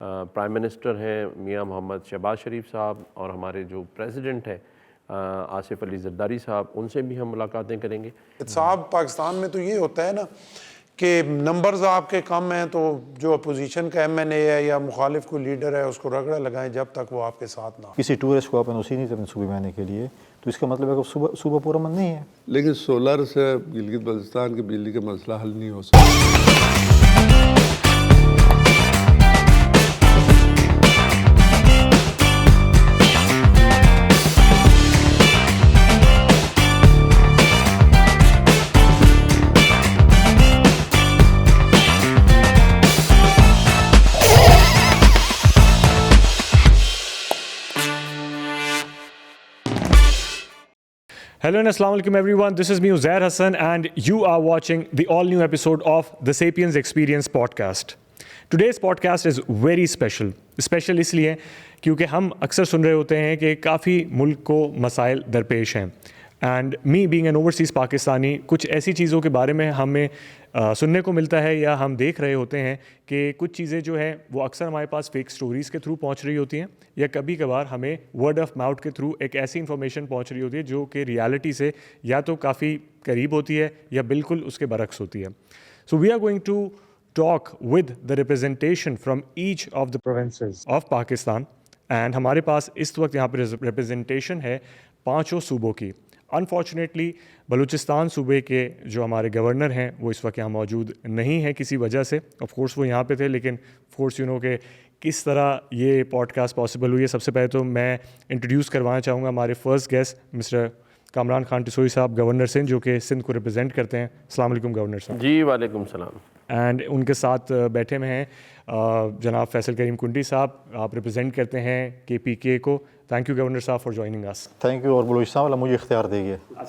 Prime minister ہیں میاں محمد شہباز شریف صاحب اور ہمارے جو پریزیڈنٹ ہیں آصف علی زرداری صاحب، ان سے بھی ہم ملاقاتیں کریں گے۔ صاحب پاکستان میں تو یہ ہوتا ہے نا کہ نمبرز آپ کے کم ہیں تو جو اپوزیشن کا ایم این اے ہے یا مخالف کوئی لیڈر ہے اس کو رگڑا لگائیں جب تک وہ آپ کے ساتھ نہ ہو۔ کسی ٹورسٹ کو آپ نے نہیں تھے اپنے صوبے میں آنے کے لیے، تو اس کا مطلب ہے کہ صوبہ پورا من نہیں ہے۔ لیکن سولر سے گلگت بلتستان کے بجلی کا مسئلہ حل نہیں ہو سکتا۔ Hello and Assalamu alaikum everyone, this is me Uzair Hassan and you are watching the all new episode of the Sapiens Experience podcast. Today's podcast is very special. Special اس لیے کیونکہ ہم اکثر سن رہے ہوتے ہیں کہ کافی ملک کو مسائل درپیش ہیں and me being an overseas Pakistani کچھ ایسی چیزوں کے بارے میں ہمیں سننے کو ملتا ہے یا ہم دیکھ رہے ہوتے ہیں کہ کچھ چیزیں جو ہیں وہ اکثر ہمارے پاس فیک سٹوریز کے تھرو پہنچ رہی ہوتی ہیں یا کبھی کبھار ہمیں ورڈ آف ماؤتھ کے تھرو ایک ایسی انفارمیشن پہنچ رہی ہوتی ہے جو کہ ریالٹی سے یا تو کافی قریب ہوتی ہے یا بالکل اس کے برعکس ہوتی ہے۔ So we are going to talk with the representation from each of the provinces of Pakistan and ہمارے پاس اس وقت یہاں پہ representation ہے 5 صوبوں کی۔ انفارچونیٹلی بلوچستان صوبے کے جو ہمارے گورنر ہیں وہ اس وقت یہاں موجود نہیں ہیں کسی وجہ سے، آف کورس وہ یہاں پہ تھے لیکن آف کورس کہ کس طرح یہ پوڈ کاسٹ پاسبل ہوئی ہے۔ سب سے پہلے تو میں انٹروڈیوس کروانا چاہوں گا ہمارے first guest mister Kamran Khan Tessori صاحب، گورنر سندھ، جو کہ سندھ کو ریپرزینٹ کرتے ہیں۔ السلام علیکم گورنر صاحب۔ جی وعلیکم السلام۔ اینڈ ان کے ساتھ بیٹھے ہوئے ہیں جناب فیصل کریم کنڈی صاحب، آپ ریپرزینٹ کرتے ہیں KPK کو۔ تھینک یو گورنر صاحب فار جوائننگ اس۔ تھینک یو، اور بلوچستان والا مجھے اختیار دے گیا۔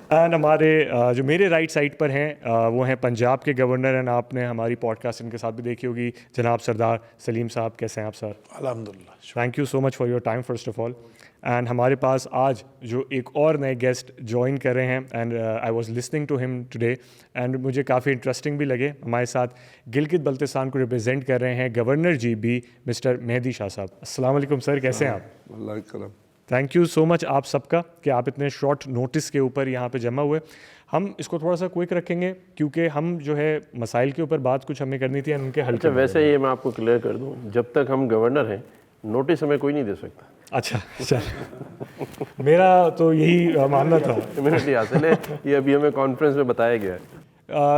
اینڈ ہمارے جو میرے رائٹ سائڈ پر ہیں وہ ہیں پنجاب کے گورنر، اینڈ آپ نے ہماری پوڈ کاسٹ ان کے ساتھ بھی دیکھی ہوگی، جناب سردار سلیم صاحب۔ کیسے ہیں آپ سر؟ الحمدللہ۔ Thank you so much for your time first of all. And ہمارے پاس آج جو ایک اور نئے گیسٹ جوائن کر رہے ہیں and I was listening to him today and مجھے کافی انٹرسٹنگ بھی لگے۔ ہمارے ساتھ گلگت بلتستان کو ریپرزینٹ کر رہے ہیں گورنر GB مسٹر مہدی شاہ صاحب۔ السلام علیکم سر، کیسے ہیں آپ؟ اللہ کرم۔ تھینک یو سو مچ آپ سب کا کہ آپ اتنے شارٹ نوٹس کے اوپر یہاں پہ جمع ہوئے۔ ہم اس کو تھوڑا سا کوئک رکھیں گے کیونکہ ہم جو ہے مسائل کے اوپر بات کچھ ہمیں کرنی تھی ان کے حل۔ ویسے یہ میں آپ کو کلیئر کر دوں، جب تک ہم گورنر ہیں نوٹس ہمیں کوئی نہیں دے سکتا۔ اچھا میرا تو یہی ماننا تھا۔ امیونٹی حاصل ہے، یہ ابھی ہمیں کانفرنس میں بتایا گیا ہے۔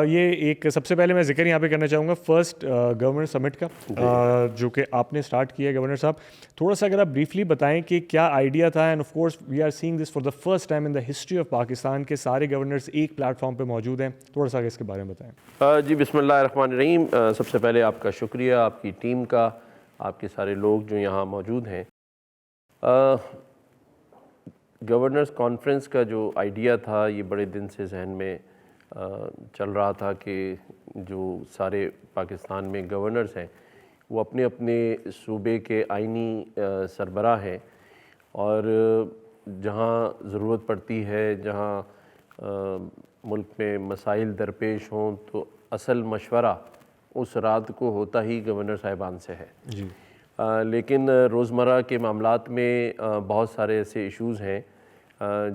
یہ ایک سب سے پہلے میں ذکر یہاں پہ کرنا چاہوں گا فرسٹ گورنر سمٹ کا جو کہ آپ نے اسٹارٹ کیا ہے گورنر صاحب۔ تھوڑا سا اگر آپ بریفلی بتائیں کہ کیا آئیڈیا تھا، and of course we are seeing this for the first time in the history of Pakistan کے سارے گورنرس ایک پلیٹ فارم پہ موجود ہیں، تھوڑا سا اس کے بارے میں بتائیں۔ جی بسم اللہ الرحمن الرحیم۔ سب سے پہلے آپ کا شکریہ، آپ کی ٹیم کا، آپ کے سارے لوگ جو یہاں موجود ہیں۔ گورنرز کانفرنس کا جو آئیڈیا تھا یہ بڑے دن سے ذہن میں چل رہا تھا کہ جو سارے پاکستان میں گورنرز ہیں وہ اپنے اپنے صوبے کے آئینی سربراہ ہیں، اور جہاں ضرورت پڑتی ہے، جہاں ملک میں مسائل درپیش ہوں تو اصل مشورہ اس رات کو ہوتا ہی گورنر صاحبان سے ہے۔ جی لیکن روزمرہ کے معاملات میں بہت سارے ایسے ایشوز ہیں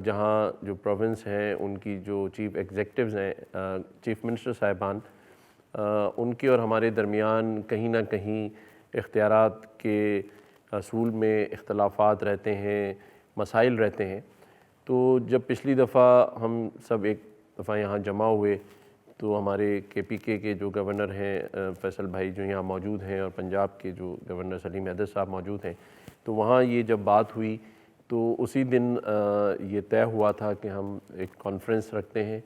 جہاں جو پروونس ہیں ان کی جو چیف ایگزیکٹوز ہیں، چیف منسٹر صاحبان، ان کے اور ہمارے درمیان کہیں نہ کہیں اختیارات کے اصول میں اختلافات رہتے ہیں، مسائل رہتے ہیں۔ تو جب پچھلی دفعہ ہم سب ایک دفعہ یہاں جمع ہوئے تو ہمارے KPK کے جو گورنر ہیں فیصل بھائی جو یہاں موجود ہیں، اور پنجاب کے جو گورنر سلیم حیدر صاحب موجود ہیں، تو وہاں یہ جب بات ہوئی تو اسی دن یہ طے ہوا تھا کہ ہم ایک کانفرنس رکھتے ہیں،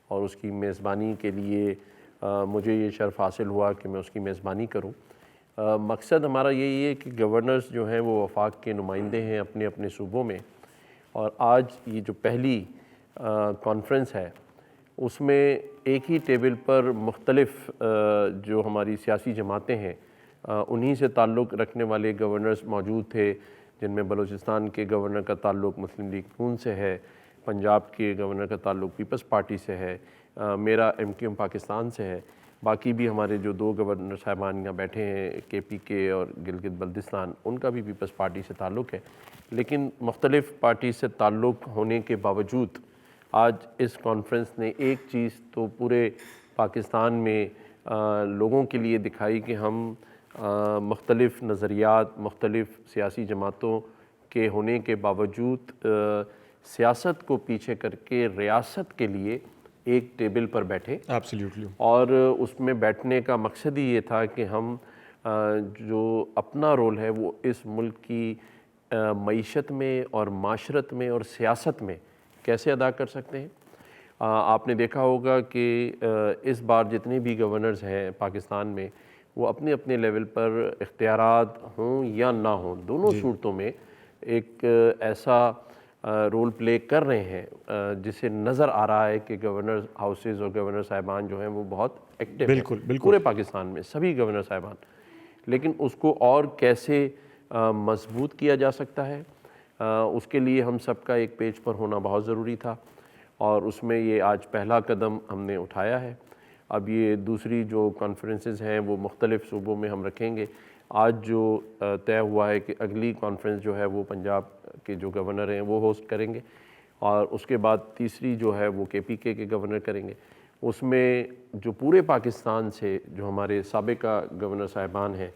اور اس کی میزبانی کے لیے مجھے یہ شرف حاصل ہوا کہ میں اس کی میزبانی کروں۔ مقصد ہمارا یہی ہے کہ گورنرز جو ہیں وہ وفاق کے نمائندے ہیں اپنے اپنے صوبوں میں، اور آج یہ جو پہلی کانفرنس ہے اس میں ایک ہی ٹیبل پر مختلف جو ہماری سیاسی جماعتیں ہیں انہی سے تعلق رکھنے والے گورنرز موجود تھے، جن میں بلوچستان کے گورنر کا تعلق مسلم لیگ ن سے ہے، پنجاب کے گورنر کا تعلق پیپلز پارٹی سے ہے، میرا MQM پاکستان سے ہے، باقی بھی ہمارے جو 2 گورنر صاحبان یہاں بیٹھے ہیں KPK اور گلگت بلتستان، ان کا بھی پیپلز پارٹی سے تعلق ہے، لیکن مختلف پارٹی سے تعلق ہونے کے باوجود آج اس کانفرنس نے ایک چیز تو پورے پاکستان میں لوگوں کے لیے دکھائی کہ ہم مختلف نظریات، مختلف سیاسی جماعتوں کے ہونے کے باوجود سیاست کو پیچھے کر کے ریاست کے لیے ایک ٹیبل پر بیٹھے. ایبسلیوٹلی. اور اس میں بیٹھنے کا مقصد ہی یہ تھا کہ ہم جو اپنا رول ہے وہ اس ملک کی معیشت میں اور معاشرت میں اور سیاست میں کیسے ادا کر سکتے ہیں. آپ نے دیکھا ہوگا کہ اس بار جتنے بھی گورنرز ہیں پاکستان میں وہ اپنے اپنے لیول پر اختیارات ہوں یا نہ ہوں، دونوں صورتوں میں ایک ایسا رول پلے کر رہے ہیں جسے نظر آ رہا ہے کہ گورنر ہاؤسز اور گورنر صاحبان جو ہیں وہ بہت ایکٹیو ہیں پورے پاکستان میں، سبھی گورنر صاحبان. لیکن اس کو اور کیسے مضبوط کیا جا سکتا ہے، اس کے لیے ہم سب کا ایک پیج پر ہونا بہت ضروری تھا، اور اس میں یہ آج پہلا قدم ہم نے اٹھایا ہے. اب یہ دوسری جو کانفرنسز ہیں وہ مختلف صوبوں میں ہم رکھیں گے. آج جو طے ہوا ہے کہ اگلی کانفرنس جو ہے وہ پنجاب کے جو گورنر ہیں وہ ہوسٹ کریں گے، اور اس کے بعد تیسری جو ہے وہ KPK کے گورنر کریں گے. اس میں جو پورے پاکستان سے جو ہمارے سابقہ گورنر صاحبان ہیں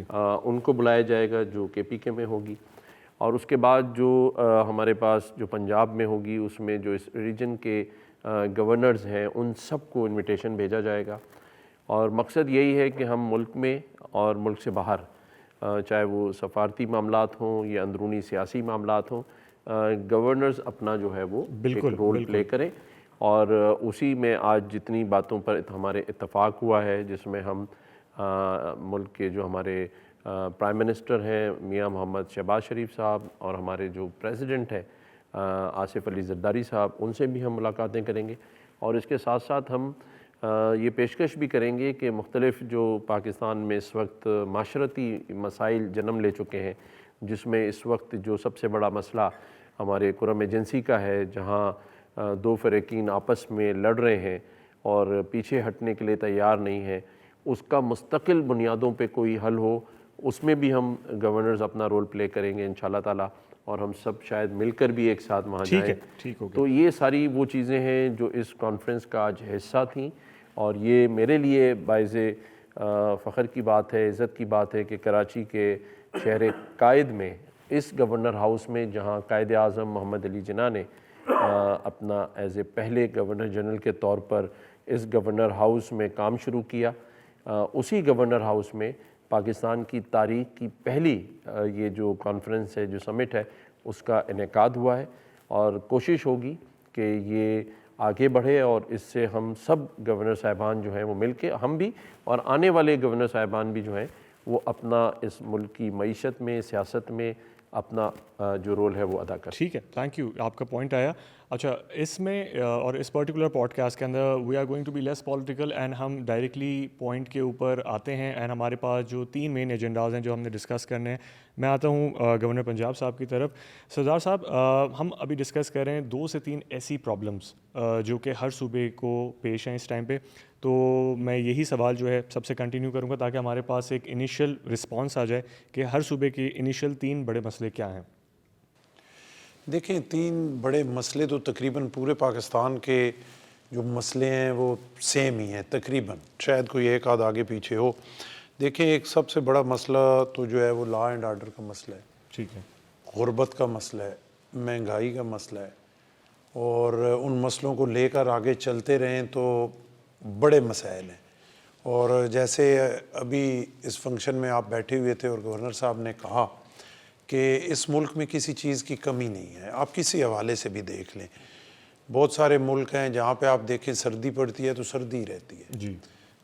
ان کو بلایا جائے گا جو KPK میں ہوگی. اور اس کے بعد جو ہمارے پاس جو پنجاب میں ہوگی اس میں جو اس ریجن کے گورنرز ہیں ان سب کو انویٹیشن بھیجا جائے گا. اور مقصد یہی ہے کہ ہم ملک میں اور ملک سے باہر، چاہے وہ سفارتی معاملات ہوں یا اندرونی سیاسی معاملات ہوں، گورنرز اپنا جو ہے وہ ایک رول پلے کریں. اور اسی میں آج جتنی باتوں پر ہمارے اتفاق ہوا ہے، جس میں ہم ملک کے جو ہمارے پرائم منسٹر ہیں میاں محمد شہباز شریف صاحب اور ہمارے جو پریزیڈنٹ ہیں آصف علی زرداری صاحب، ان سے بھی ہم ملاقاتیں کریں گے. اور اس کے ساتھ ساتھ ہم یہ پیشکش بھی کریں گے کہ مختلف جو پاکستان میں اس وقت معاشرتی مسائل جنم لے چکے ہیں، جس میں اس وقت جو سب سے بڑا مسئلہ ہمارے قرم ایجنسی کا ہے، جہاں 2 فریقین آپس میں لڑ رہے ہیں اور پیچھے ہٹنے کے لیے تیار نہیں ہیں، اس کا مستقل بنیادوں پہ کوئی حل ہو، اس میں بھی ہم گورنرز اپنا رول پلے کریں گے انشاءاللہ تعالیٰ، اور ہم سب شاید مل کر بھی ایک ساتھ وہاں جائیں. تو یہ ساری وہ چیزیں ہیں جو اس کانفرنس کا آج حصہ تھیں، اور یہ میرے لیے باعث فخر کی بات ہے، عزت کی بات ہے کہ کراچی کے شہر قائد میں اس گورنر ہاؤس میں، جہاں قائد اعظم محمد علی جناح نے اپنا ایز اے پہلے گورنر جنرل کے طور پر اس گورنر ہاؤس میں کام شروع کیا، اسی گورنر ہاؤس میں پاکستان کی تاریخ کی پہلی یہ جو کانفرنس ہے، جو سمٹ ہے، اس کا انعقاد ہوا ہے. اور کوشش ہوگی کہ یہ آگے بڑھے اور اس سے ہم سب گورنر صاحبان جو ہیں وہ مل کے، ہم بھی اور آنے والے گورنر صاحبان بھی جو ہیں وہ اپنا اس ملک کی معیشت میں، سیاست میں اپنا جو رول ہے وہ ادا کریں. ٹھیک ہے، تھینک یو. آپ کا پوائنٹ آیا. اچھا، اس میں اور اس پرٹیکولر پوڈ کاسٹ کے اندر we are going to be less political, and ہم ڈائریکٹلی پوائنٹ کے اوپر آتے ہیں. اینڈ ہمارے پاس جو 3 مین ایجنڈاز ہیں جو ہم نے ڈسکس کرنے ہیں. میں آتا ہوں گورنر پنجاب صاحب کی طرف. سردار صاحب، ہم ابھی ڈسکس کر رہے ہیں 2 سے 3 ایسی پرابلمس جو کہ ہر صوبے کو پیش ہیں اس ٹائم پہ. تو میں یہی سوال جو ہے سب سے کنٹینیو کروں گا تاکہ ہمارے پاس ایک انیشیل رسپانس آ جائے کہ ہر صوبے کے انیشیل 3 بڑے مسئلے کیا ہیں. دیکھیں، 3 بڑے مسئلے تو تقریباً پورے پاکستان کے جو مسئلے ہیں وہ سیم ہی ہیں تقریباً، شاید کوئی ایک آدھ آگے پیچھے ہو. دیکھیں، ایک سب سے بڑا مسئلہ تو جو ہے وہ لا اینڈ آرڈر کا مسئلہ ہے. ٹھیک ہے. غربت کا مسئلہ ہے، مہنگائی کا مسئلہ ہے، اور ان مسئلوں کو لے کر آگے چلتے رہیں تو بڑے مسائل ہیں. اور جیسے ابھی اس فنکشن میں آپ بیٹھے ہوئے تھے اور گورنر صاحب نے کہا کہ اس ملک میں کسی چیز کی کمی نہیں ہے. آپ کسی حوالے سے بھی دیکھ لیں، بہت سارے ملک ہیں جہاں پہ آپ دیکھیں سردی پڑتی ہے تو سردی رہتی ہے، جی،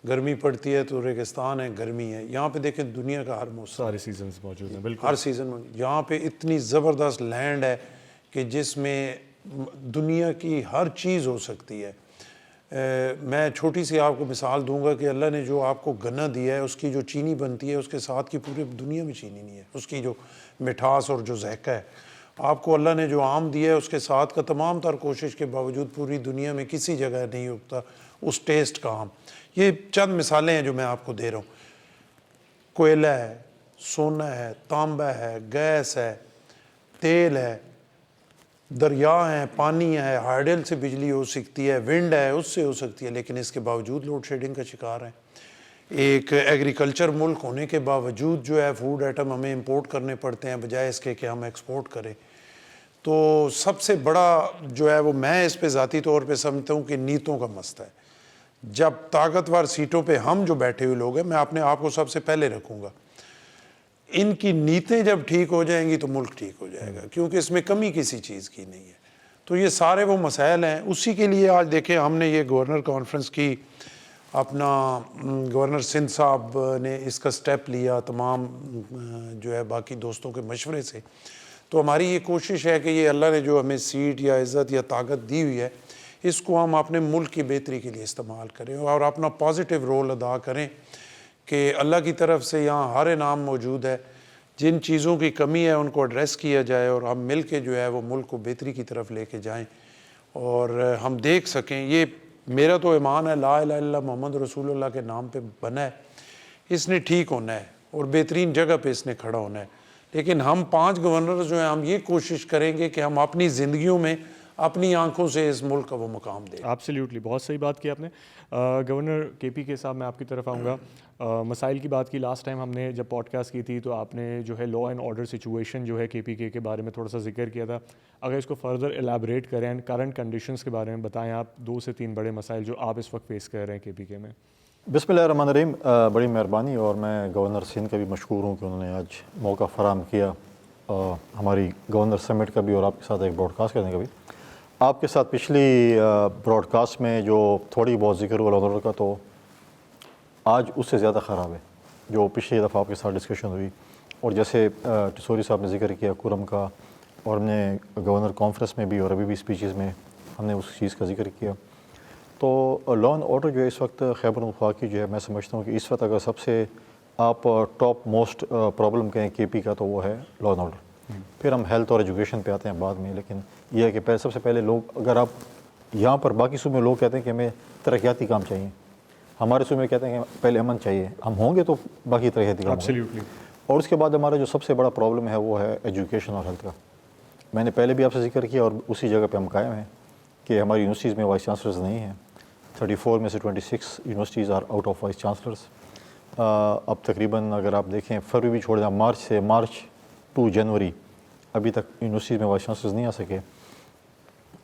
گرمی پڑتی ہے تو ریگستان ہے، گرمی ہے. یہاں پہ دیکھیں دنیا کا ہر موسم، سارے سیزنز موجود ہیں. بالکل، ہر سیزن میں. یہاں پہ اتنی زبردست لینڈ ہے کہ جس میں دنیا کی ہر چیز ہو سکتی ہے. میں چھوٹی سی آپ کو مثال دوں گا کہ اللہ نے جو آپ کو گنا دیا ہے، اس کی جو چینی بنتی ہے اس کے ساتھ کی پوری دنیا میں چینی نہیں ہے. اس کی جو مٹھاس اور جو ذائقہ ہے، آپ کو اللہ نے جو آم دیا ہے اس کے ساتھ کا تمام تر کوشش کے باوجود پوری دنیا میں کسی جگہ نہیں اگتا اس ٹیسٹ کا آم. یہ چند مثالیں ہیں جو میں آپ کو دے رہا ہوں. کوئلہ ہے, سونا ہے, تانبا ہے, گیس ہے, تیل ہے, دریا ہیں, پانی ہے, ہائیڈل سے بجلی ہو سکتی ہے, ونڈ ہے اس سے ہو سکتی ہے, لیکن اس کے باوجود لوڈ شیڈنگ کا شکار ہیں. ایک ایگریکلچر ملک ہونے کے باوجود جو ہے فوڈ آئٹم ہمیں امپورٹ کرنے پڑتے ہیں بجائے اس کے کہ ہم ایکسپورٹ کریں. تو سب سے بڑا جو ہے وہ میں اس پہ ذاتی طور پہ سمجھتا ہوں کہ نیتوں کا مسئلہ ہے. جب طاقتور سیٹوں پہ ہم جو بیٹھے ہوئے لوگ ہیں, میں اپنے آپ کو سب سے پہلے رکھوں گا, ان کی نیتیں جب ٹھیک ہو جائیں گی تو ملک ٹھیک ہو جائے گا, کیونکہ اس میں کمی کسی چیز کی نہیں ہے. تو یہ سارے وہ مسائل ہیں. اسی کے لیے آج دیکھیں ہم نے یہ گورنر کانفرنس کی, اپنا گورنر سندھ صاحب نے اس کا سٹیپ لیا تمام جو ہے باقی دوستوں کے مشورے سے. تو ہماری یہ کوشش ہے کہ یہ اللہ نے جو ہمیں سیٹ یا عزت یا طاقت دی ہوئی ہے, اس کو ہم اپنے ملک کی بہتری کے لیے استعمال کریں اور اپنا پازیٹیو رول ادا کریں کہ اللہ کی طرف سے یہاں ہر انعام موجود ہے. جن چیزوں کی کمی ہے ان کو ایڈریس کیا جائے اور ہم مل کے جو ہے وہ ملک کو بہتری کی طرف لے کے جائیں اور ہم دیکھ سکیں. یہ میرا تو ایمان ہے, لا الہ الا اللہ محمد رسول اللہ کے نام پہ بنا ہے, اس نے ٹھیک ہونا ہے اور بہترین جگہ پہ اس نے کھڑا ہونا ہے. لیکن ہم 5 گورنر جو ہیں ہم یہ کوشش کریں گے کہ ہم اپنی زندگیوں میں اپنی آنکھوں سے اس ملک کا وہ مقام دیں. ایبسلیوٹلی, بہت صحیح بات کی آپ نے. گورنر کے پی کے صاحب, میں آپ کی طرف آؤں گا. مسائل کی بات کی, لاسٹ ٹائم ہم نے جب پوڈ کاسٹ کی تھی تو آپ نے جو ہے لا اینڈ آرڈر سچویشن جو ہے کے پی کے بارے میں تھوڑا سا ذکر کیا تھا. اگر اس کو فردر ایلیبریٹ کریں اینڈ کرنٹ کنڈیشنز کے بارے میں بتائیں آپ, 2 سے 3 بڑے مسائل جو آپ اس وقت فیس کر رہے ہیں کے پی میں. بسم اللہ الرحمن الرحیم. بڑی مہربانی, اور میں گورنر سندھ کا بھی مشکور ہوں کہ انہوں نے آج موقع فراہم کیا ہماری گورنر سمٹ کا بھی اور آپ کے ساتھ ایک براڈ کاسٹ کرنے کا بھی. آپ کے ساتھ پچھلی براڈ کاسٹ میں جو تھوڑی بہت ذکر ہوا لا کا, تو آج اس سے زیادہ خراب ہے جو پچھلی دفعہ آپ کے ساتھ ڈسکشن ہوئی. اور جیسے ٹسوری صاحب نے ذکر کیا کرم کا, اور ہم نے گورنر کانفرنس میں بھی اور ابھی بھی اسپیچز میں ہم نے اس چیز کا ذکر کیا. تو لا اینڈ آرڈر جو ہے اس وقت خیبر پختونخوا کی جو ہے, میں سمجھتا ہوں کہ اس وقت اگر سب سے آپ ٹاپ موسٹ پرابلم کہیں کے پی کا, تو وہ ہے لا اینڈ آرڈر. پھر ہم ہیلتھ اور ایجوکیشن پہ آتے ہیں بعد میں. لیکن یہ ہے کہ سب سے پہلے لوگ, اگر آپ یہاں پر باقی صوبے میں لوگ کہتے ہیں کہ ہمیں ترقیاتی کام چاہیے, ہمارے صوبے میں کہتے ہیں کہ پہلے امن چاہیے, ہم ہوں گے تو باقی ترقیاتی کام. ایبسلیوٹلی. اور اس کے بعد ہمارا جو سب سے بڑا پرابلم ہے وہ ہے ایجوکیشن اور ہیلتھ کا. میں نے پہلے بھی آپ سے ذکر کیا اور اسی جگہ پہ ہم قائم ہیں کہ ہماری یونیورسٹیز میں وائس چانسلرز نہیں ہیں. 34 میں سے 26 universities are out of vice chancellors. اب تقریباً اگر آپ دیکھیں فروری بھی چھوڑ دیں, مارچ ٹو جنوری ابھی تک یونیورسٹیز میں وائس چانسلرز نہیں آ سکے.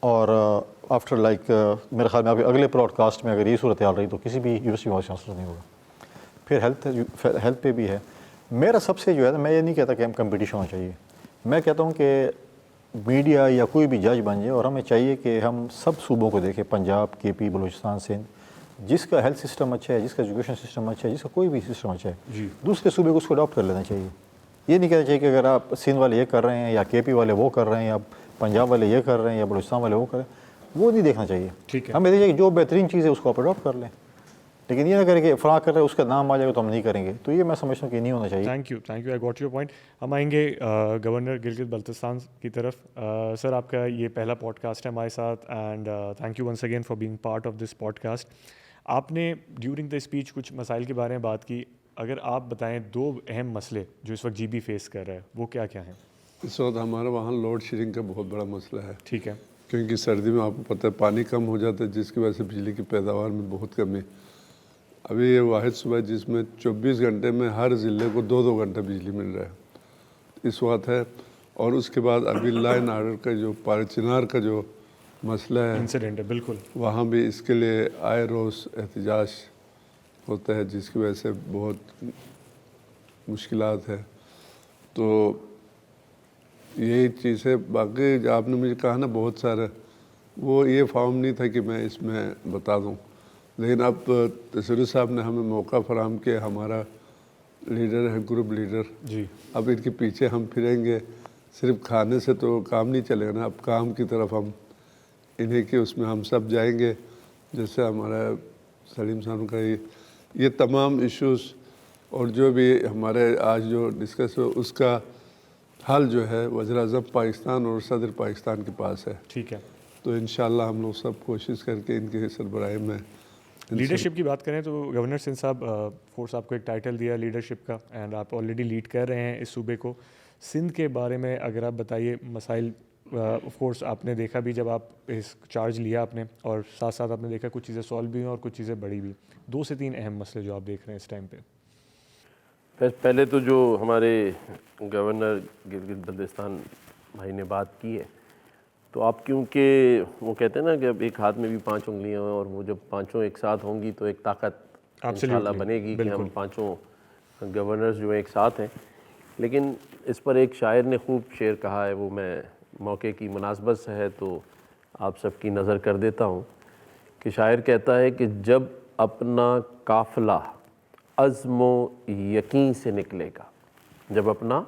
اور آفٹر لائک میرے خیال میں اگلے براڈ کاسٹ میں اگر یہ صورتحال رہی تو کسی بھی یونیورسٹی میں وائس چانسلر نہیں ہوگا. پھر ہیلتھ پہ بھی ہے. میرا سب سے جو ہے نا, میں یہ نہیں کہتا کہ ہم کمپٹیشن ہونا چاہیے, میں کہتا ہوں کہ میڈیا یا کوئی بھی جج بن جائے اور ہمیں چاہیے کہ ہم سب صوبوں کو دیکھیں, پنجاب, کے پی, بلوچستان, سندھ, جس کا ہیلتھ سسٹم اچھا ہے, جس کا ایجوکیشن سسٹم اچھا ہے, جس کا کوئی بھی سسٹم اچھا ہے, دوسرے صوبے کو اس کو اڈاپٹ کر لینا چاہیے. یہ نہیں کہنا چاہیے کہ اگر آپ سندھ والے یہ کر رہے ہیں یا کے پی والے وہ کر رہے ہیں یا پنجاب والے یہ کر رہے ہیں یا بلوچستان والے وہ کر رہے ہیں, وہ نہیں دیکھنا چاہیے. ہمیں دیکھیے کہ جو بہترین چیز ہے اس کو آپ اڈاپٹ کر لیں, لیکن یہ نہ کریں کہ فلاں کر رہے ہیں اس کا نام آ جائے گا تو ہم نہیں کریں گے. تو یہ میں سمجھتا ہوں کہ نہیں ہونا چاہیے. Thank you, I got your point. ہم آئیں گے گورنر گلگت بلتستان کی طرف. سر, آپ کا یہ پہلا پوڈ کاسٹ ہے ہمارے ساتھ, and thank you once again for being part of this podcast. آپ نے ڈیورنگ دا اسپیچ کچھ مسائل کے بارے میں بات کی. اگر آپ بتائیں 2 اہم مسئلے جو اس وقت جی بی فیس کر رہا ہے, وہ کیا کیا ہیں؟ اس وقت ہمارے وہاں لوڈ شیڈنگ کا بہت بڑا مسئلہ ہے. ٹھیک ہے. کیونکہ سردی میں آپ کو پتہ ہے پانی کم ہو جاتا ہے, جس کی وجہ سے بجلی کی پیداوار میں بہت کمی. ابھی یہ واحد صوبہ ہے جس میں 24 گھنٹے میں ہر ضلع کو 2 گھنٹہ بجلی مل رہا ہے اس وقت ہے. اور اس کے بعد ابھی لا اینڈ آرڈر کا جو پارچنار کا جو مسئلہ ہے, انسیڈنٹ ہے, بالکل, وہاں بھی اس کے لیے آئے روز احتجاج ہوتا ہے, جس کی وجہ سے بہت مشکلات ہے. تو یہی چیز ہے. باقی جو آپ نے مجھے کہا نا بہت سارا, وہ یہ فارم نہیں تھا کہ میں اس میں بتا دوں, لیکن اب تصویر صاحب نے ہمیں موقع فراہم کیا. ہمارا لیڈر ہے, گروپ لیڈر, جی, اب ان کے پیچھے ہم پھریں گے. صرف کھانے سے تو کام نہیں چلے گا نا, اب کام کی طرف ہم انہیں کہ اس میں ہم سب جائیں گے. جیسے ہمارا سلیم صاحب کا یہ تمام ایشوز اور جو بھی ہمارے آج جو ڈسکس ہو, اس کا حل جو ہے وزیر اعظم پاکستان اور صدر پاکستان کے پاس ہے. ٹھیک ہے. تو انشاءاللہ ہم لوگ سب کوشش کر کے ان کے سربراہی میں لیڈرشپ کی بات کریں تو گورنر سندھ صاحب فورس آپ کو ایک ٹائٹل دیا لیڈرشپ کا اینڈ آپ آلریڈی لیڈ کر رہے ہیں اس صوبے کو. سندھ کے بارے میں اگر آپ بتائیے مسائل آف کورس آپ نے دیکھا بھی جب آپ اس چارج لیا آپ نے, اور ساتھ ساتھ آپ نے دیکھا کچھ چیزیں سالو بھی ہوئی اور کچھ چیزیں بڑی بھی. 2 سے 3 اہم مسئلے جو آپ دیکھ رہے ہیں اس ٹائم پہ. پہلے تو جو ہمارے گورنر گلگت بلتستان بھائی نے بات کی ہے, تو آپ کیونکہ وہ کہتے ہیں نا کہ اب ایک ہاتھ میں بھی 5 انگلیاں ہیں, اور وہ جب پانچوں ایک ساتھ ہوں گی تو ایک طاقت انشاءاللہ بنے گی کہ ہم پانچوں گورنرز جو ہیں ایک ساتھ ہیں. لیکن اس پر ایک شاعر نے خوب شعر کہا ہے, وہ میں موقع کی مناسبت سے ہے تو آپ سب کی نظر کر دیتا ہوں کہ شاعر کہتا ہے کہ جب اپنا قافلہ عزم و یقین سے نکلے گا, جب اپنا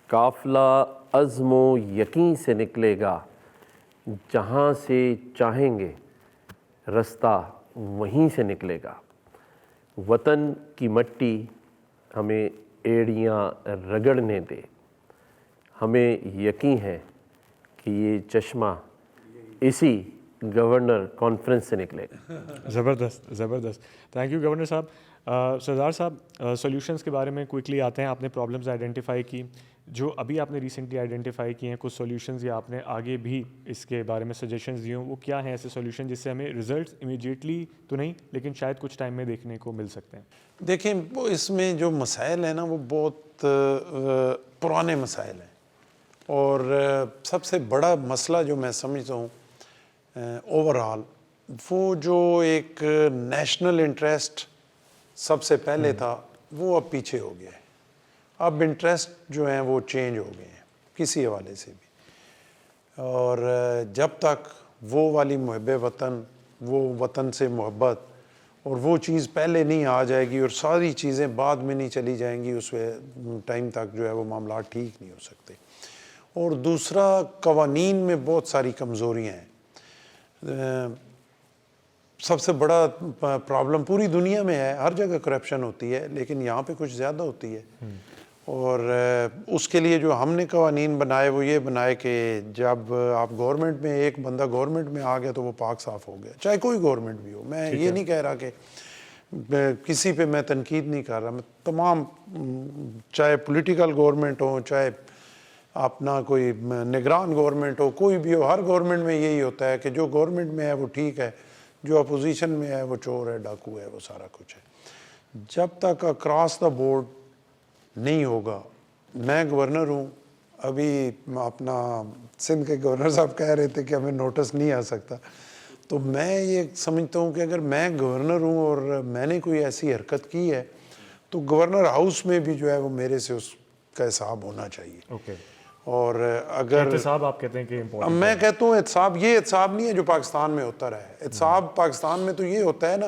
قافلہ عزم و یقین سے نکلے گا, جہاں سے چاہیں گے رستہ وہیں سے نکلے گا. وطن کی مٹی ہمیں ایڑیاں رگڑنے دے, ہمیں یقین ہے کہ یہ چشمہ اسی گورنر کانفرنس سے نکلے گا. زبردست زبردست, تھینک یو گورنر صاحب. سردار صاحب, سولیوشنس کے بارے میں کوئکلی آتے ہیں. آپ نے پرابلمز آئیڈینٹیفائی کی, جو ابھی آپ نے ریسنٹلی آئیڈینٹیفائی کیے ہیں کچھ سولیوشنز, یا آپ نے آگے بھی اس کے بارے میں سجیشنز دیے ہوں, وہ کیا ہیں ایسے سولیوشن جس سے ہمیں ریزلٹس امیڈیٹلی تو نہیں لیکن شاید کچھ ٹائم میں دیکھنے کو مل سکتے ہیں؟ دیکھیں, وہ اس میں جو مسائل ہیں نا وہ بہت پرانے مسائل ہیں, اور سب سے بڑا مسئلہ جو میں سمجھتا ہوں اوورآل, وہ جو ایک نیشنل انٹرسٹ سب سے پہلے تھا وہ اب پیچھے ہو گیا ہے. اب انٹرسٹ جو ہیں وہ چینج ہو گئے ہیں کسی حوالے سے بھی, اور جب تک وہ والی محب وطن, وہ وطن سے محبت اور وہ چیز پہلے نہیں آ جائے گی اور ساری چیزیں بعد میں نہیں چلی جائیں گی, اس ٹائم تک جو ہے وہ معاملات ٹھیک نہیں ہو سکتے. اور دوسرا, قوانین میں بہت ساری کمزوریاں ہیں. سب سے بڑا پرابلم پوری دنیا میں ہے, ہر جگہ کرپشن ہوتی ہے لیکن یہاں پہ کچھ زیادہ ہوتی ہے. اور اس کے لیے جو ہم نے قوانین بنائے وہ یہ بنائے کہ جب آپ گورنمنٹ میں, ایک بندہ گورنمنٹ میں آ گیا تو وہ پاک صاف ہو گیا, چاہے کوئی گورنمنٹ بھی ہو. میں یہ نہیں کہہ رہا کہ کسی پہ میں تنقید نہیں کر رہا, میں تمام, چاہے پولیٹیکل گورنمنٹ ہو, چاہے اپنا کوئی نگران گورنمنٹ ہو, کوئی بھی ہو, ہر گورنمنٹ میں یہی ہوتا ہے کہ جو گورنمنٹ میں ہے وہ ٹھیک ہے, جو اپوزیشن میں ہے وہ چور ہے, ڈاکو ہے, وہ سارا کچھ ہے. جب تک اکراس دا بورڈ نہیں ہوگا, میں گورنر ہوں, ابھی اپنا سندھ کے گورنر صاحب کہہ رہے تھے کہ ہمیں نوٹس نہیں آ سکتا, تو میں یہ سمجھتا ہوں کہ اگر میں گورنر ہوں اور میں نے کوئی ایسی حرکت کی ہے تو گورنر ہاؤس میں بھی جو ہے وہ میرے سے اس کا حساب ہونا چاہیے. اور اگر احتساب آپ کہتے ہیں کہ امپورٹنٹ, میں کہتا ہوں احتساب, یہ احتساب نہیں ہے جو پاکستان میں ہوتا رہا ہے. احتساب پاکستان میں تو یہ ہوتا ہے نا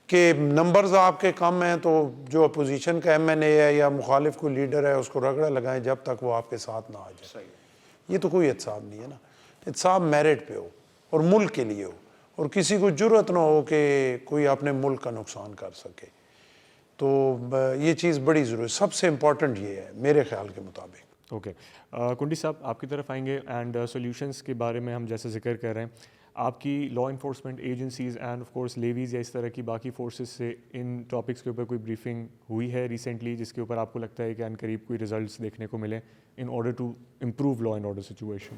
کہ نمبرز آپ کے کم ہیں تو جو اپوزیشن کا ایم این اے ہے یا مخالف کوئی لیڈر ہے اس کو رگڑا لگائیں جب تک وہ آپ کے ساتھ نہ آ جائے. یہ تو کوئی احتساب نہیں ہے نا. احتساب میرٹ پہ ہو اور ملک کے لیے ہو, اور کسی کو جرأت نہ ہو کہ کوئی اپنے ملک کا نقصان کر سکے. تو یہ چیز بڑی ضروری, سب سے امپورٹنٹ یہ ہے میرے خیال کے مطابق. اوکے, کنڈی صاحب آپ کی طرف آئیں گے. اینڈ سولیوشنس کے بارے میں ہم جیسے ذکر کر رہے ہیں, آپ کی law enforcement agencies and of course levies یا اس طرح کی باقی فورسز سے ان ٹاپکس کے اوپر کوئی بریفنگ ہوئی ہے ریسنٹلی جس کے اوپر آپ کو لگتا ہے کہ ان قریب کوئی ریزلٹس دیکھنے کو ملے in order to improve law and order situation?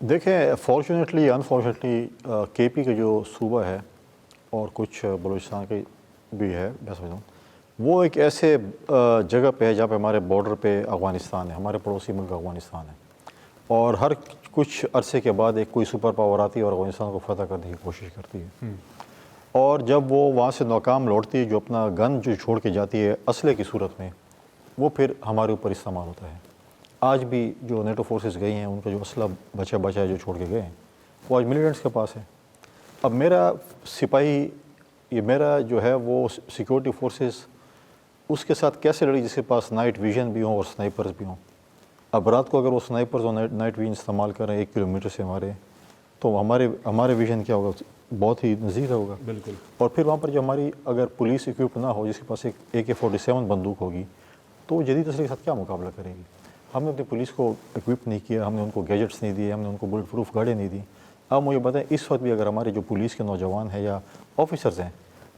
دیکھیں, فارچونیٹلی انفارچونیٹلی کے پی کا جو صوبہ ہے اور کچھ بلوچستان کے بھی ہے, میں سمجھتا ہوں وہ ایک ایسے جگہ پہ ہے جہاں پہ ہمارے بارڈر پہ افغانستان ہے, ہمارے پڑوسی ملک افغانستان ہے, اور ہر کچھ عرصے کے بعد ایک کوئی سپر پاور آتی ہے اور افغانستان کو فتح کرنے کی کوشش کرتی ہے. اور جب وہ وہاں سے ناکام لوٹتی ہے, جو اپنا گن جو چھوڑ کے جاتی ہے اسلحے کی صورت میں, وہ پھر ہمارے اوپر استعمال ہوتا ہے. آج بھی جو نیٹو فورسز گئی ہیں ان کا جو اسلحہ بچا جو چھوڑ کے گئے ہیں وہ آج ملیٹنٹس کے پاس ہے. اب میرا سپاہی, یہ میرا جو ہے وہ سیکورٹی فورسز اس کے ساتھ کیسے لڑی جس کے پاس نائٹ ویژن بھی ہوں اور سنائپرز بھی ہوں. اب رات کو اگر وہ سنائپرز اور نائٹ ویژن استعمال کریں 1 کلومیٹر سے ہمارے, تو ہمارے ویژن کیا ہوگا, بہت ہی نزدیک ہوگا. بالکل. اور پھر وہاں پر جو ہماری اگر پولیس اکوپڈ نہ ہو, جس کے پاس ایک AK-47 بندوق ہوگی, تو وہ جدید اسلحے کے ساتھ کیا مقابلہ کرے گی. ہم نے اپنی پولیس کو اکوپ نہیں کیا, ہم نے ان کو گیجٹس نہیں دیے, ہم نے ان کو بلٹ پروف گاڑیاں نہیں دی. اب مجھے بتائیں اس وقت بھی اگر ہمارے جو پولیس کے نوجوان ہیں یا آفیسرز ہیں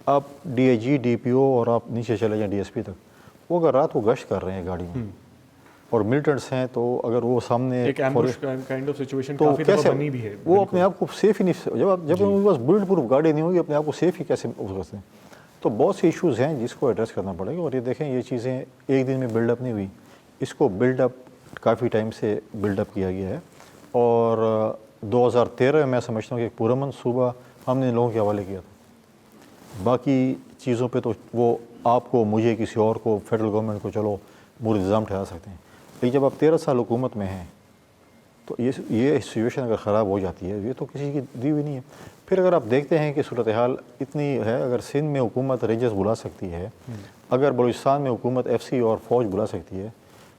آپ D I G D P او اور آپ نیچے چلے جائیں ڈی ایس پی تک، وہ اگر رات کو گشت کر رہے ہیں گاڑی میں اور ملٹنٹس ہیں، تو اگر وہ سامنے ایک ایمبوش کائنڈ آف سچویشن تو کافی دفعہ کیسے بنی بھی ہے. وہ اپنے آپ کو سیف ہی نہیں، جب ان کے پاس بلٹ پروف گاڑی نہیں ہوگی اپنے آپ کو سیف ہی کیسے ہو سکتے ہیں. تو بہت سے ایشوز ہیں جس کو ایڈریس کرنا پڑے گا. اور یہ دیکھیں یہ چیزیں ایک دن میں بلڈ اپ نہیں ہوئی، اس کو بلڈ اپ کافی ٹائم سے بلڈ اپ کیا گیا ہے. اور 2013 میں میں سمجھتا ہوں کہ ایک پورا منصوبہ ہم نے لوگوں کے حوالے کیا تھا. باقی چیزوں پہ تو وہ آپ کو، مجھے، کسی اور کو، فیڈرل گورنمنٹ کو چلو مور الزام ٹھہرا سکتے ہیں، لیکن جب آپ 13 سال حکومت میں ہیں تو یہ سچویشن اگر خراب ہو جاتی ہے، یہ تو کسی کی دی ہوئی نہیں ہے. پھر اگر آپ دیکھتے ہیں کہ صورتحال اتنی ہے، اگر سندھ میں حکومت رینجرز بلا سکتی ہے، اگر بلوچستان میں حکومت ایف سی اور فوج بلا سکتی ہے،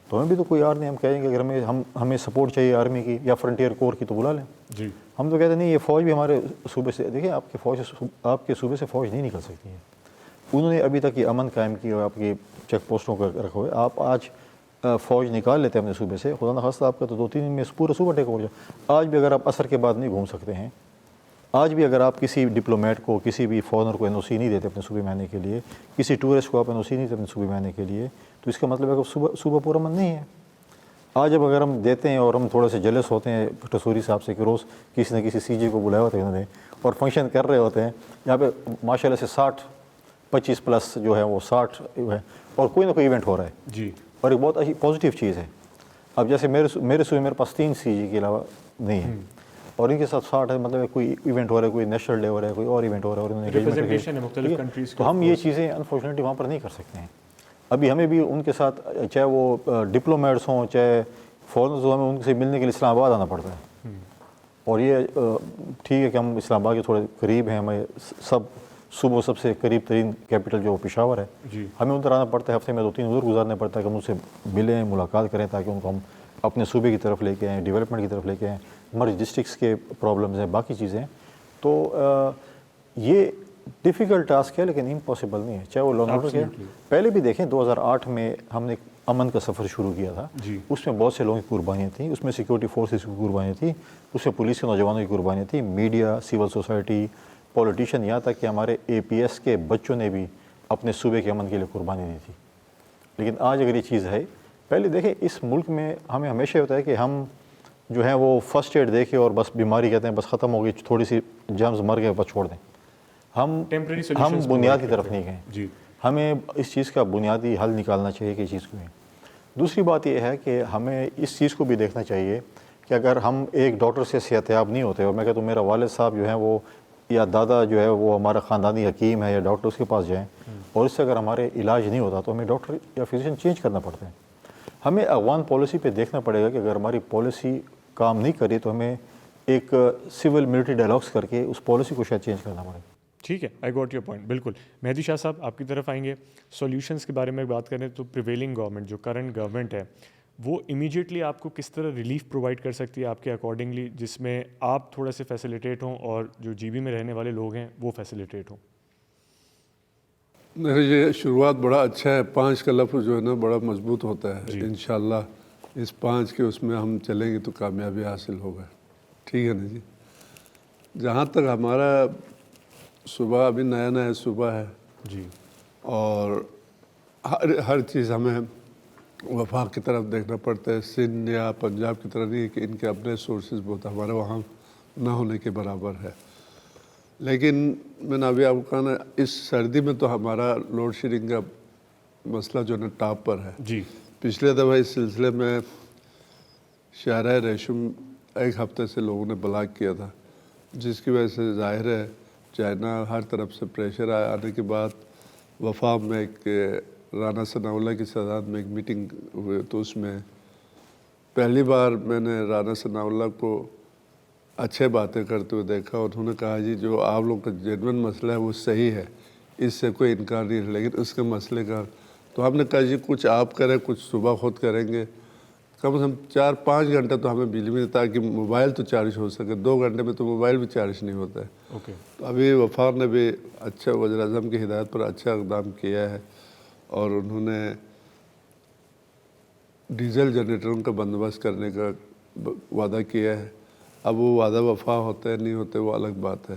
تو ہمیں بھی تو کوئی اور نہیں. ہم کہیں گے اگر ہمیں سپورٹ چاہیے آرمی کی یا فرنٹیئر کور کی تو بلا لیں. جی ہم تو کہتے نہیں، یہ فوج بھی ہمارے صوبے سے، دیکھیں آپ کے صوبے سے فوج نہیں نکل سکتی ہے. انہوں نے ابھی تک یہ امن قائم کیا، آپ کی چیک پوسٹوں کو رکھے ہوئے. آپ آج فوج نکال لیتے ہیں اپنے صوبے سے، خدا نخواستہ آپ کا تو 2-3 دن میں پورا صوبہ ٹیک ہو جائے. آج بھی اگر آپ عصر کے بعد نہیں گھوم سکتے ہیں، آج بھی اگر آپ کسی ڈپلومیٹ کو، کسی بھی فارنر کو این او سی نہیں دیتے اپنے صوبے میں آنے کے لیے، کسی ٹورسٹ کو آپ این او سی نہیں دیتے اپنے صوبے میں آنے کے لیے، تو اس کا مطلب ہے کہ صوبہ پورا امن نہیں ہے. آج اب اگر ہم دیتے ہیں اور ہم تھوڑے سے جلس ہوتے ہیں ٹسوری صاحب سے کہ روز کسی نہ کسی سی جے کو بلایا ہوتا ہے انہوں نے اور فنکشن کر رہے ہوتے ہیں، یہاں پہ ماشاء اللہ سے 25 پلس جو ہے وہ 60 ہے اور کوئی نہ کوئی ایونٹ ہو رہا ہے. جی اور ایک بہت اچھی پازیٹیو چیز ہے. اب جیسے میرے صوبے میرے پاس 3 سی جی کے علاوہ نہیں ہے، اور ان کے ساتھ 60 ہے، مطلب کوئی ایونٹ ہو رہا ہے، کوئی نیشنل ڈے ہو رہا ہے، کوئی اور ایونٹ ہو رہا ہے، اور انہوں نے ریپرزنٹیشن ہے مختلف کنٹریز کی. تو ہم یہ چیزیں انفارچونیٹلی وہاں پر نہیں کر سکتے ہیں. ابھی ہمیں بھی ان کے ساتھ، چاہے وہ ڈپلومیٹس ہوں چاہے فورنرز ہوں، ہمیں ان سے ملنے کے لیے اسلام آباد آنا پڑتا ہے. اور یہ ٹھیک ہے کہ ہم اسلام آباد کے تھوڑے قریب ہیں، ہمیں صوبوں سب سے قریب ترین کیپٹل جو پشاور ہے، ہمیں ادھر آنا پڑتا ہے، ہفتے میں 2-3 ادھر گزارنا پڑتا ہے کہ ہم ان سے ملیں، ملاقات کریں، تاکہ ان کو ہم اپنے صوبے کی طرف لے کے آئیں، ڈیولپمنٹ کی طرف لے کے آئیں. مرج ڈسٹرکس کے پرابلمز ہیں، باقی چیزیں ہیں. تو یہ ڈیفیکلٹ ٹاسک ہے لیکن امپاسبل نہیں ہے، چاہے وہ لا اینڈ آرڈر کے. پہلے بھی دیکھیں 2008 میں ہم نے امن کا سفر شروع کیا تھا، اس میں بہت سے لوگوں کی قربانیاں تھیں، اس میں سیکورٹی فورسز کی قربانیاں تھیں، اس میں پولیس کے نوجوانوں کی قربانیاں تھیں، میڈیا، سول سوسائٹی، پولیٹیشین، یہاں تک کہ ہمارے اے پی ایس کے بچوں نے بھی اپنے صوبے کے امن کے لیے قربانی دی تھی. لیکن آج اگر یہ چیز ہے، پہلے دیکھیں اس ملک میں ہمیں ہمیشہ ہوتا ہے کہ ہم جو ہیں وہ فرسٹ ایڈ دے کے اور بس بیماری کہتے ہیں بس ختم ہو گئی، تھوڑی سی جرمز مر گئے بس چھوڑ دیں. ہم بنیاد کی طرف نہیں گئے. ہمیں اس چیز کا بنیادی حل نکالنا چاہیے کہ چیز کو ہے. دوسری بات یہ ہے کہ ہمیں اس چیز کو بھی دیکھنا چاہیے کہ اگر ہم ایک ڈاکٹر سے صحتیاب نہیں ہوتے، اور میں کہتا ہوں میرا والد صاحب جو ہیں وہ یا دادا جو ہے وہ ہمارا خاندانی حکیم ہے یا ڈاکٹر، اس کے پاس جائیں اور اس سے اگر ہمارے علاج نہیں ہوتا تو ہمیں ڈاکٹر یا فزیشین چینج کرنا پڑتا ہے. ہمیں افغان پالیسی پہ دیکھنا پڑے گا کہ اگر ہماری پالیسی کام نہیں کری تو ہمیں ایک سول ملٹری ڈائلاگس کر کے اس پالیسی کو شاید چینج کرنا پڑے. ٹھیک ہے، آئی گوٹ یور پوائنٹ. بالکل. مہدی شاہ صاحب آپ کی طرف آئیں گے. سولیوشنس کے بارے میں بات کریں تو پریویلنگ گورنمنٹ جو کرنٹ گورنمنٹ ہے وہ امیجیٹلی آپ کو کس طرح ریلیف پرووائڈ کر سکتی ہے آپ کے اکارڈنگلی، جس میں آپ تھوڑا سے فیسیلیٹیٹ ہوں اور جو جی بی میں رہنے والے لوگ ہیں وہ فیسیلیٹیٹ ہوں؟ یہ شروعات بڑا اچھا ہے. 5 کا لفظ جو ہے نا بڑا مضبوط ہوتا ہے. انشاءاللہ اس 5 کے اس میں ہم چلیں گے تو کامیابی حاصل ہوگا. ٹھیک ہے نا جی. جہاں تک ہمارا صوبہ ابھی نیا نیا صوبہ ہے جی، اور ہر چیز ہمیں وفاق کی طرف دیکھنا پڑتا ہے. سندھ یا پنجاب کی طرح نہیں ہے کہ ان کے اپنے سورسز بہت ہمارے وہاں نہ ہونے کے برابر ہے. لیکن میں نے ابھی آپ کو کہا نا اس سردی میں تو ہمارا لوڈ شیڈنگ کا مسئلہ جو ہے نا ٹاپ پر ہے. جی پچھلے دفعہ اس سلسلے میں شاہراہ ریشم 1 ہفتے سے لوگوں نے بلاک کیا تھا، جس کی وجہ سے ظاہر ہے چائنا ہر طرف سے پریشر آنے کے بعد وفاق میں ایک رانا ثناء اللہ کی صدارت میں ایک میٹنگ ہوئی. تو اس میں پہلی بار میں نے رانا ثناء اللہ کو اچھے باتیں کرتے ہوئے دیکھا. انہوں نے کہا جی جو آپ لوگ کا جینوئن مسئلہ ہے وہ صحیح ہے، اس سے کوئی انکار نہیں ہے، لیکن اس کے مسئلے کا تو ہم نے کہا جی کچھ آپ کریں کچھ صبح خود کریں گے. کم از کم 4-5 گھنٹے تو ہمیں بجلی میں تاکہ موبائل تو چارج ہو سکے. 2 گھنٹے میں تو موبائل بھی چارج نہیں ہوتا ہے. اوکے. تو ابھی وفاق نے بھی اچھا وزیر اعظم کی ہدایت پر اچھا اقدام کیا ہے اور انہوں نے ڈیزل جنریٹروں کا بندوبست کرنے کا وعدہ کیا ہے. اب وہ وعدہ وفا ہوتا ہے نہیں ہوتے وہ الگ بات ہے.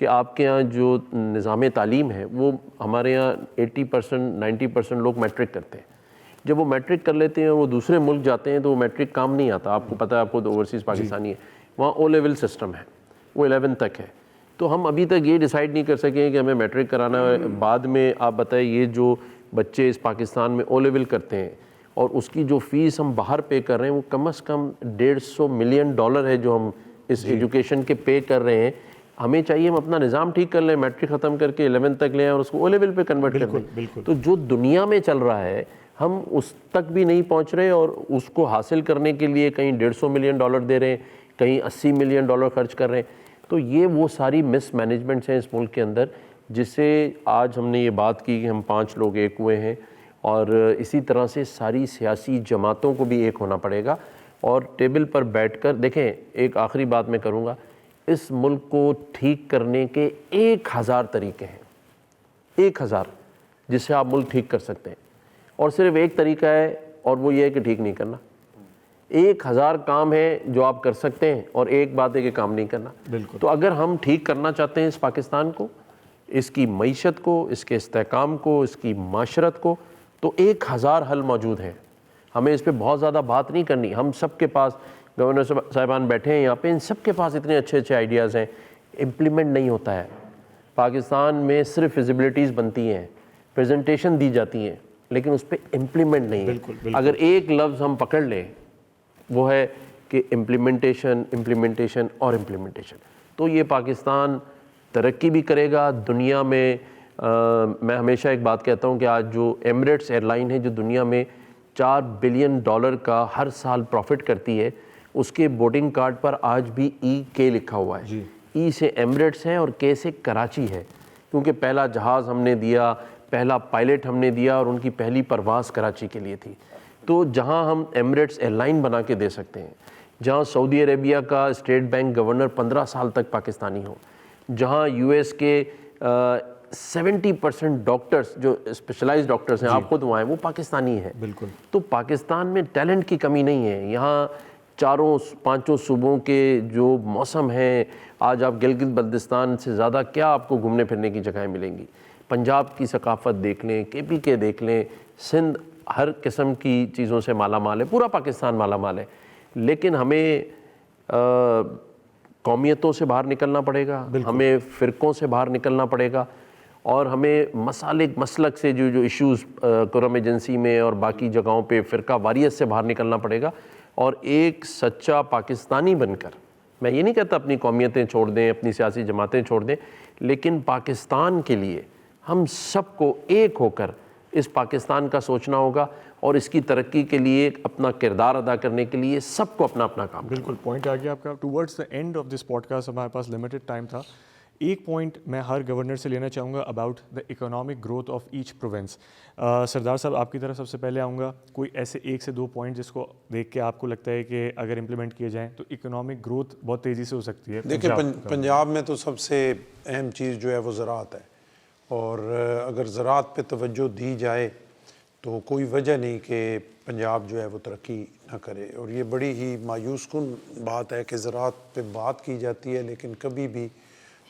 کہ آپ کے یہاں جو نظام تعلیم ہے وہ ہمارے یہاں 80% 90% لوگ میٹرک کرتے ہیں. جب وہ میٹرک کر لیتے ہیں اور وہ دوسرے ملک جاتے ہیں تو وہ میٹرک کام نہیں آتا. آپ کو پتہ ہے, آپ کو اوورسیز پاکستانی ہے, وہاں او لیول سسٹم ہے, وہ 11 تک ہے. تو ہم ابھی تک یہ ڈیسائیڈ نہیں کر سکے کہ ہمیں میٹرک کرانا ہے. بعد میں آپ بتائیں, یہ جو بچے اس پاکستان میں او لیول کرتے ہیں اور اس کی جو فیس ہم باہر پے کر رہے ہیں وہ کم از کم $150 ملین ہے جو ہم اس ایجوکیشن کے پے کر رہے ہیں. ہمیں چاہیے ہم اپنا نظام ٹھیک کر لیں, میٹرک ختم کر کے 11 تک لیں اور اس کو او لیول پہ کنورٹ کر دیں. تو جو دنیا میں چل رہا ہے ہم اس تک بھی نہیں پہنچ رہے, اور اس کو حاصل کرنے کے لیے کہیں $150 ملین دے رہے ہیں, کہیں $80 ملین خرچ کر رہے ہیں. تو یہ وہ ساری مس مینجمنٹس ہیں اس ملک کے اندر, جس سے آج ہم نے یہ بات کی کہ ہم 5 لوگ ایک ہوئے ہیں, اور اسی طرح سے ساری سیاسی جماعتوں کو بھی ایک ہونا پڑے گا اور ٹیبل پر بیٹھ کر دیکھیں. ایک آخری بات میں کروں گا, اس ملک کو ٹھیک کرنے کے 1000 طریقے ہیں, 1000 جس سے آپ ملک ٹھیک کر سکتے ہیں, اور صرف ایک طریقہ ہے اور وہ یہ ہے کہ ٹھیک نہیں کرنا. 1000 کام ہیں جو آپ کر سکتے ہیں اور ایک بات ہے کہ کام نہیں کرنا. تو اگر ہم ٹھیک کرنا چاہتے ہیں اس پاکستان کو, اس کی معیشت کو, اس کے استحکام کو, اس کی معاشرت کو, تو 1000 حل موجود ہیں. ہمیں اس پہ بہت زیادہ بات نہیں کرنی. ہم سب کے پاس, گورنر صاحبان بیٹھے ہیں یہاں پہ, ان سب کے پاس اتنے اچھے اچھے آئیڈیاز ہیں, امپلیمنٹ نہیں ہوتا ہے. پاکستان میں صرف فیزیبلٹیز بنتی ہیں, پریزنٹیشن دی جاتی ہیں, لیکن اس پہ امپلیمنٹ نہیں ہے. اگر ایک لفظ ہم پکڑ لیں وہ ہے کہ امپلیمنٹیشن, امپلیمنٹیشن اور امپلیمنٹیشن, تو یہ پاکستان ترقی بھی کرے گا دنیا میں. میں ہمیشہ ایک بات کہتا ہوں کہ آج جو ایمریٹس ایئر لائن ہے جو دنیا میں $4 بلین کا ہر سال پروفٹ کرتی ہے, اس کے بورڈنگ کارڈ پر آج بھی EK لکھا ہوا ہے. ای سے ایمریٹس ہے اور K سے کراچی ہے, کیونکہ پہلا جہاز ہم نے دیا, پہلا پائلٹ ہم نے دیا, اور ان کی پہلی پرواز کراچی کے لیے تھی. تو جہاں ہم ایمریٹس ایئر لائن بنا کے دے سکتے ہیں, جہاں سعودی عربیہ کا اسٹیٹ بینک گورنر 15 سال تک پاکستانی ہو, جہاں US کے 70% ڈاکٹرز جو اسپیشلائز ڈاکٹرز ہیں, آپ خود وہاں ہیں, وہ پاکستانی ہیں. بالکل. تو پاکستان میں ٹیلنٹ کی کمی نہیں ہے. یہاں 4-5 صوبوں کے جو موسم ہیں, آج آپ گلگت بلتستان سے زیادہ کیا آپ کو گھومنے پھرنے کی جگہیں ملیں گی. پنجاب کی ثقافت دیکھ لیں, KP کے دیکھ لیں, سندھ ہر قسم کی چیزوں سے مالا مال ہے, پورا پاکستان مالا مال ہے. لیکن ہمیں قومیتوں سے باہر نکلنا پڑے گا, ہمیں فرقوں سے باہر نکلنا پڑے گا, اور ہمیں مسلک سے جو ایشوز قرم ایجنسی میں اور باقی جگہوں پہ فرقہ واریت سے باہر نکلنا پڑے گا. اور ایک سچا پاکستانی بن کر, میں یہ نہیں کہتا اپنی قومیتیں چھوڑ دیں, اپنی سیاسی جماعتیں چھوڑ دیں, لیکن پاکستان کے لیے ہم سب کو ایک ہو کر اس پاکستان کا سوچنا ہوگا, اور اس کی ترقی کے لیے اپنا کردار ادا کرنے کے لیے سب کو اپنا اپنا کام. بالکل پوائنٹ آ گیا آپ کا. Towards the end of this podcast ہمارے پاس لمیٹڈ ٹائم تھا. ایک پوائنٹ میں ہر گورنر سے لینا چاہوں گا about the economic growth of each province. Sardar صاحب, آپ کی طرف سب سے پہلے آؤں گا. کوئی ایسے 1 سے 2 پوائنٹ جس کو دیکھ کے آپ کو لگتا ہے کہ اگر امپلیمنٹ کیے جائیں تو اکنامک گروتھ بہت تیزی سے ہو سکتی ہے. دیکھیں, پنجاب میں تو سب سے اہم چیز جو ہے وہ زراعت ہے, اور اگر زراعت پہ توجہ دی جائے تو کوئی وجہ نہیں کہ پنجاب جو ہے وہ ترقی نہ کرے. اور یہ بڑی ہی مایوس کن بات ہے کہ زراعت پہ بات کی جاتی ہے لیکن کبھی بھی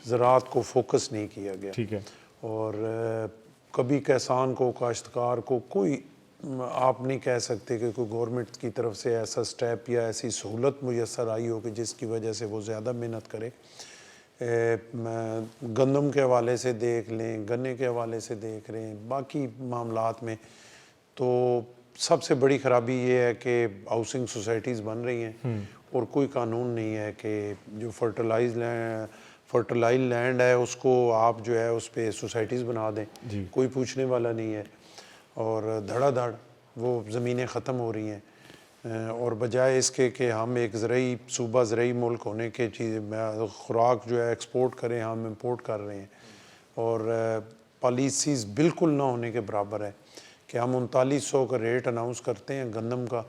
زراعت کو فوکس نہیں کیا گیا. ٹھیک ہے. اور کبھی کسان کو, کاشتکار کو کوئی آپ نہیں کہہ سکتے کہ کوئی گورنمنٹ کی طرف سے ایسا سٹیپ یا ایسی سہولت میسر آئی ہو کہ جس کی وجہ سے وہ زیادہ محنت کرے. گندم کے حوالے سے دیکھ لیں, گنے کے حوالے سے دیکھ رہے ہیں, باقی معاملات میں تو سب سے بڑی خرابی یہ ہے کہ ہاؤسنگ سوسائٹیز بن رہی ہیں اور کوئی قانون نہیں ہے کہ جو فرٹیلائز لینڈ ہے اس کو آپ جو ہے اس پہ سوسائٹیز بنا دیں. کوئی پوچھنے والا نہیں ہے, اور دھڑا دھڑ وہ زمینیں ختم ہو رہی ہیں. اور بجائے اس کے کہ ہم ایک زرعی صوبہ, زرعی ملک ہونے کے خوراک جو ہے ایکسپورٹ کریں, ہم امپورٹ کر رہے ہیں. اور پالیسیز بالکل نہ ہونے کے برابر ہے کہ ہم 3900 کا ریٹ اناؤنس کرتے ہیں گندم کا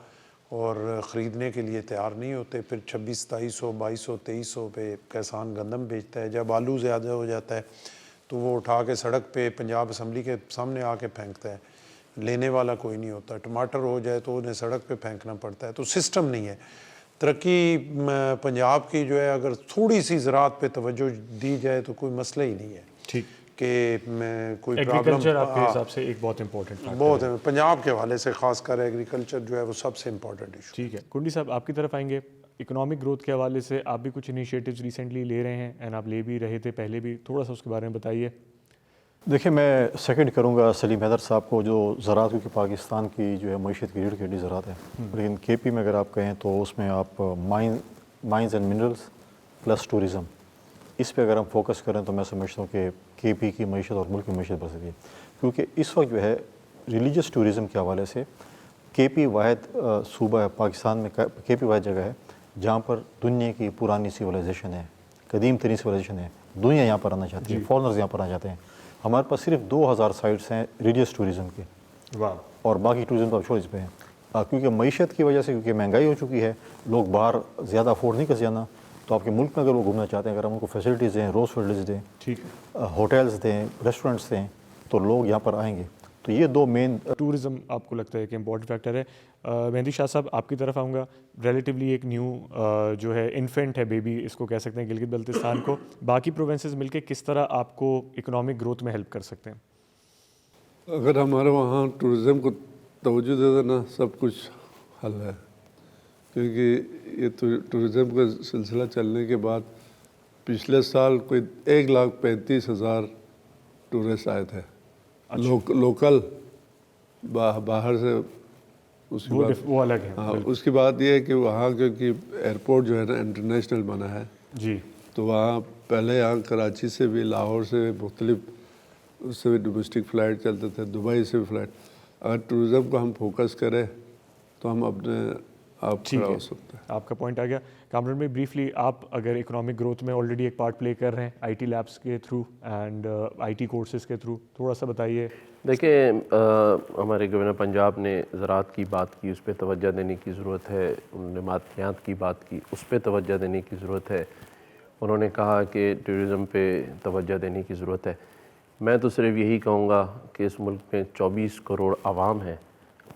اور خریدنے کے لیے تیار نہیں ہوتے. پھر 2600 2200 2300 پہ کسان گندم بیچتا ہے. جب آلو زیادہ ہو جاتا ہے تو وہ اٹھا کے سڑک پہ پنجاب اسمبلی کے سامنے آ کے پھینکتا ہے, لینے والا کوئی نہیں ہوتا. ٹماٹر ہو جائے تو انہیں سڑک پہ پھینکنا پڑتا ہے. تو سسٹم نہیں ہے. ترقی پنجاب کی جو ہے اگر تھوڑی سی زراعت پہ توجہ دی جائے تو کوئی مسئلہ ہی نہیں ہے ٹھیک کہ کوئی ایگریکلچر پرابلم. آپ کے حساب سے ایک بہت امپورٹنٹ بہت ہے پنجاب کے حوالے سے خاص کر ایگریکلچر جو ہے وہ سب سے امپورٹنٹ ایشو. ٹھیک ہے کنڈی صاحب آپ کی طرف آئیں گے. اکنامک گروتھ کے حوالے سے آپ بھی کچھ انیشیٹوز ریسنٹلی لے رہے ہیں اینڈ آپ لے بھی رہے تھے پہلے بھی, تھوڑا سا اس کے بارے میں بتائیے. دیکھیں میں سیکنڈ کروں گا سلیم حیدر صاحب کو, جو زراعت کیونکہ پاکستان کی جو ہے معیشت کی ریڑھ کی ہڈی زراعت ہے, لیکن کے پی میں اگر آپ کہیں تو اس میں آپ mines and minerals plus tourism, اس پہ اگر ہم فوکس کریں تو میں سمجھتا ہوں کہ کے پی کی معیشت اور ملک کی معیشت بڑھ سکتی ہے. کیونکہ اس وقت جو ہے ریلیجس ٹورزم کے حوالے سے کے پی واحد صوبہ ہے پاکستان میں, کے پی واحد جگہ ہے جہاں پر دنیا کی پرانی سویلائزیشن ہے, قدیم ترین سویلائزیشن ہے, دنیا یہاں پر آنا چاہتی ہے, فارنرز یہاں پر آنا چاہتے ہیں. ہمارے پاس صرف 2000 سائٹس ہیں ریلیجس ٹورزم کے, اور باقی ٹورزم تو اب چھوڑ پہ ہیں. کیونکہ معیشت کی وجہ سے, کیونکہ مہنگائی ہو چکی ہے, لوگ باہر زیادہ افورڈ نہیں کر جانا, تو آپ کے ملک میں اگر وہ گھومنا چاہتے ہیں, اگر ہم ان کو فیسلٹیز دیں, روز فیلڈز دیں, ٹھیک ہوٹلز دیں, ریسٹورنٹس دیں, تو لوگ یہاں پر آئیں گے. تو یہ دو مین ٹورزم آپ کو لگتا ہے کہ امپورٹنٹ فیکٹر ہے. مہندی شاہ صاحب آپ کی طرف آؤں گا. ریلیٹیولی ایک نیو جو ہے انفینٹ ہے, بیبی اس کو کہہ سکتے ہیں گلگت بلتستان کو, باقی پروونسز مل کے کس طرح آپ کو اکنامک گروتھ میں ہیلپ کر سکتے ہیں؟ اگر ہمارے وہاں ٹورزم کو توجہ دے دینا سب کچھ حل ہے. کیونکہ یہ ٹورزم کا سلسلہ چلنے کے بعد پچھلے سال کوئی 1,35,000 ٹورسٹ آئے تھے لوکل, باہر سے. اس کے بعد وہ الگ ہے. ہاں, اس کی بات یہ ہے کہ وہاں کیونکہ ایئرپورٹ جو ہے نا انٹرنیشنل بنا ہے جی, تو وہاں پہلے یہاں کراچی سے بھی, لاہور سے بھی, مختلف اس سے بھی ڈومیسٹک فلائٹ چلتے تھے, دبئی سے بھی فلائٹ. اگر ٹورزم کو ہم فوکس کریں تو ہم اپنے آپ کھڑا ہو سکتے ہیں. آپ کا پوائنٹ آ گیا. کامران بھائی بریفلی آپ اگر اکنامک گروتھ میں آلریڈی ایک پارٹ پلے کر رہے ہیں آئی ٹی لیبس کے through and I T courses کے تھرو, تھوڑا سا بتائیے. دیکھیں ہمارے گورنر پنجاب نے زراعت کی بات کی, اس پہ توجہ دینے کی ضرورت ہے. انہوں نے معدنیات کی بات کی, اس پہ توجہ دینے کی ضرورت ہے. انہوں نے کہا کہ ٹورزم پہ توجہ دینے کی ضرورت ہے. میں تو صرف یہی کہوں گا کہ اس ملک میں 24 کروڑ عوام ہیں,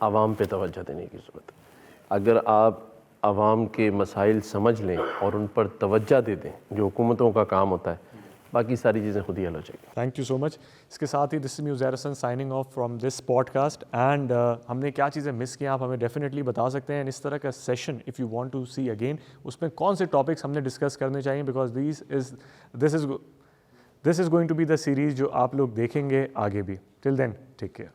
عوام پہ توجہ دینے کی ضرورت ہے. اگر آپ عوام کے مسائل سمجھ لیں اور ان پر توجہ دے دیں, جو حکومتوں کا کام ہوتا ہے, باقی ساری چیزیں خود ہی حل ہو جائیں گی. تھینک یو سو مچ. اس کے ساتھ ہی this is me Uzair Hassan signing off from this podcast. And ہم نے کیا چیزیں مس کی آپ ہمیں ڈیفینیٹلی بتا سکتے ہیں. اس طرح کا session if you want to see again, اس میں کون سے ٹاپکس ہم نے ڈسکس کرنے چاہیے, because this is going to be the series جو آپ لوگ دیکھیں گے آگے بھی. Till then take care.